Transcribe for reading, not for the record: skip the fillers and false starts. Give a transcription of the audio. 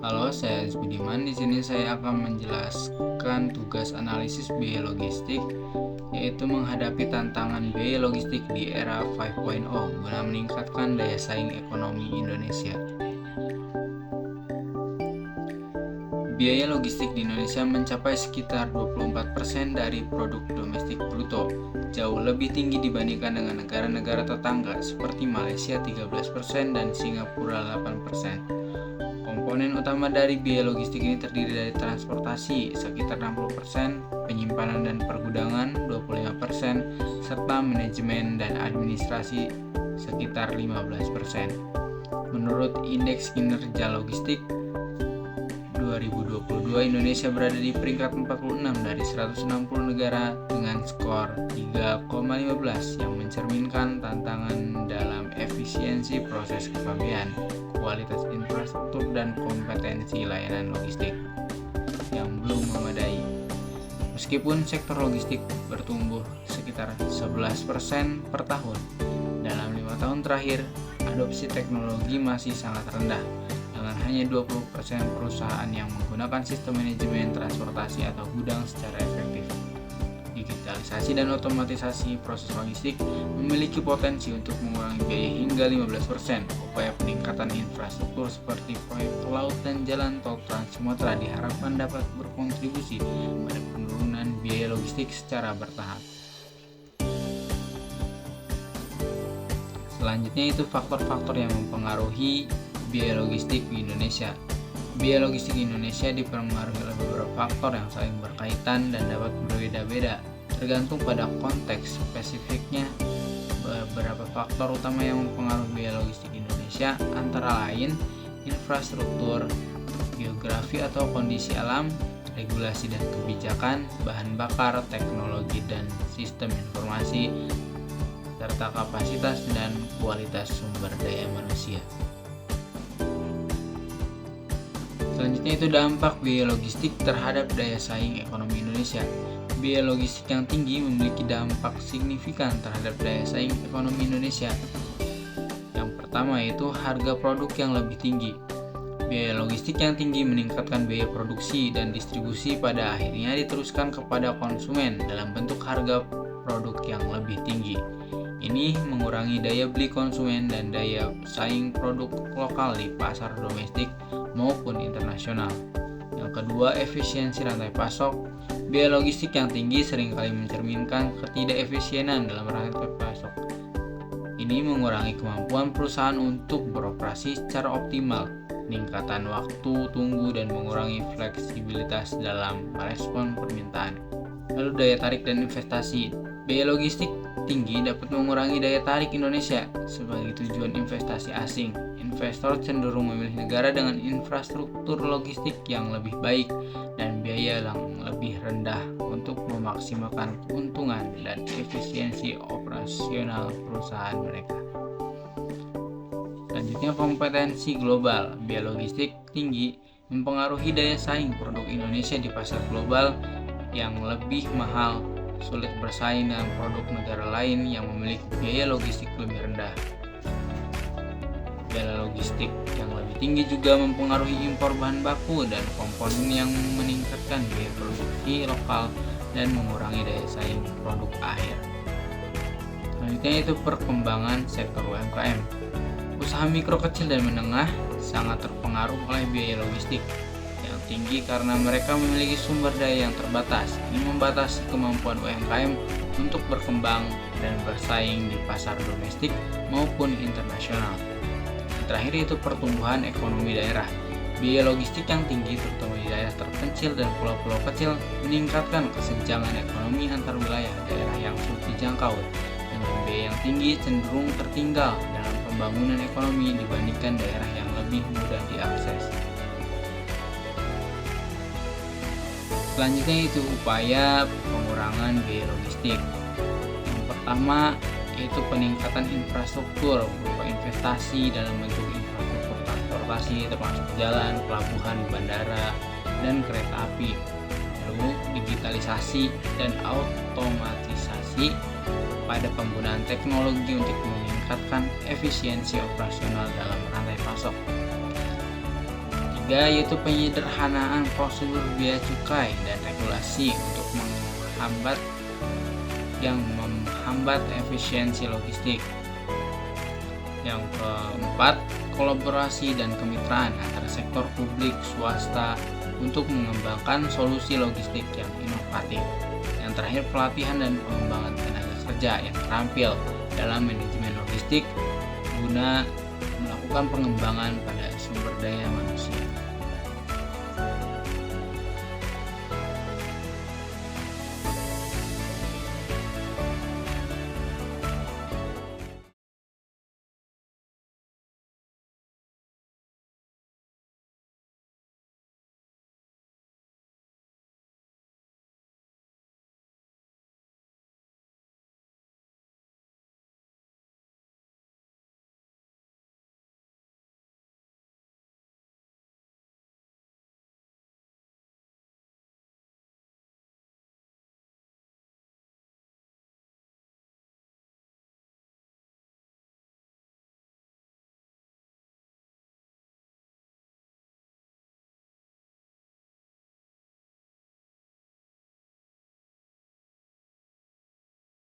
Halo, saya Aziz Budiman. Di sini saya akan menjelaskan tugas analisis biaya logistik, yaitu menghadapi tantangan biaya logistik di era 5.0 guna meningkatkan daya saing ekonomi Indonesia. Biaya logistik di Indonesia mencapai sekitar 24% dari produk domestik bruto, jauh lebih tinggi dibandingkan dengan negara-negara tetangga seperti Malaysia 13% dan Singapura 8%. Komponen utama dari biaya logistik ini terdiri dari transportasi sekitar 60%, penyimpanan dan pergudangan 25%, serta manajemen dan administrasi sekitar 15%. Menurut Indeks Kinerja Logistik 2022, Indonesia berada di peringkat 46 dari 160 negara dengan skor 3,15 yang mencerminkan tantangan dalam efisiensi proses kepabean, kualitas infrastruktur, dan kompetensi layanan logistik yang belum memadai. Meskipun sektor logistik bertumbuh sekitar 11% per tahun, dalam 5 tahun terakhir, adopsi teknologi masih sangat rendah, dengan hanya 20% perusahaan yang menggunakan sistem manajemen transportasi atau gudang secara efektif. Digitalisasi dan otomatisasi proses logistik memiliki potensi untuk mengurangi biaya hingga 15%. Upaya peningkatan infrastruktur seperti proyek laut dan jalan tol Trans Sumatera diharapkan dapat berkontribusi pada penurunan biaya logistik secara bertahap. Selanjutnya itu faktor-faktor yang mempengaruhi biaya logistik di Indonesia. Biaya logistik di Indonesia dipengaruhi oleh beberapa faktor yang saling berkaitan dan dapat berbeda-beda tergantung pada konteks spesifiknya. Beberapa faktor utama yang mempengaruhi biaya logistik di Indonesia antara lain infrastruktur, geografi atau kondisi alam, regulasi dan kebijakan, bahan bakar, teknologi dan sistem informasi, serta kapasitas dan kualitas sumber daya manusia. Selanjutnya itu dampak biaya logistik terhadap daya saing ekonomi Indonesia. Biaya logistik yang tinggi memiliki dampak signifikan terhadap daya saing ekonomi Indonesia. Yang pertama yaitu harga produk yang lebih tinggi. Biaya logistik yang tinggi meningkatkan biaya produksi dan distribusi, pada akhirnya diteruskan kepada konsumen dalam bentuk harga produk yang lebih tinggi. Ini mengurangi daya beli konsumen dan daya saing produk lokal di pasar domestik maupun internasional. Yang kedua, efisiensi rantai pasok. Biaya logistik yang tinggi seringkali mencerminkan ketidakefisienan dalam rantai pasok. Ini mengurangi kemampuan perusahaan untuk beroperasi secara optimal, peningkatan waktu tunggu, dan mengurangi fleksibilitas dalam merespon permintaan. Lalu daya tarik dan investasi. Biaya logistik tinggi dapat mengurangi daya tarik Indonesia sebagai tujuan investasi asing. Investor cenderung memilih negara dengan infrastruktur logistik yang lebih baik dan biaya yang lebih rendah untuk memaksimalkan keuntungan dan efisiensi operasional perusahaan mereka. Selanjutnya, kompetensi global. Biaya logistik tinggi mempengaruhi daya saing produk Indonesia di pasar global yang lebih mahal, sulit bersaing dengan produk negara lain yang memiliki biaya logistik lebih rendah. Biaya logistik yang lebih tinggi juga mempengaruhi impor bahan baku dan komponen yang meningkatkan biaya produksi lokal dan mengurangi daya saing produk akhir. Selanjutnya itu perkembangan sektor UMKM. Usaha mikro, kecil, dan menengah sangat terpengaruh oleh biaya logistik yang tinggi karena mereka memiliki sumber daya yang terbatas. Ini membatasi kemampuan UMKM untuk berkembang dan bersaing di pasar domestik maupun internasional. Terakhir itu pertumbuhan ekonomi daerah. Biaya logistik yang tinggi terutama di daerah terpencil dan pulau-pulau kecil meningkatkan kesenjangan ekonomi antar wilayah. Daerah yang sulit dijangkau dengan biaya yang tinggi cenderung tertinggal dalam pembangunan ekonomi dibandingkan daerah yang lebih mudah diakses. Selanjutnya itu upaya pengurangan biaya logistik. Yang pertama yaitu peningkatan infrastruktur berupa investasi dalam bentuk infrastruktur transportasi termasuk jalan, pelabuhan, bandara, dan kereta api. Lalu digitalisasi dan automatisasi pada penggunaan teknologi untuk meningkatkan efisiensi operasional dalam rantai pasok. ketiga yaitu penyederhanaan prosedur bea cukai dan regulasi untuk menghambat efisiensi logistik. Yang keempat, kolaborasi dan kemitraan antara sektor publik swasta untuk mengembangkan solusi logistik yang inovatif. Yang terakhir, pelatihan dan pengembangan tenaga kerja yang terampil dalam manajemen logistik guna melakukan pengembangan pada sumber daya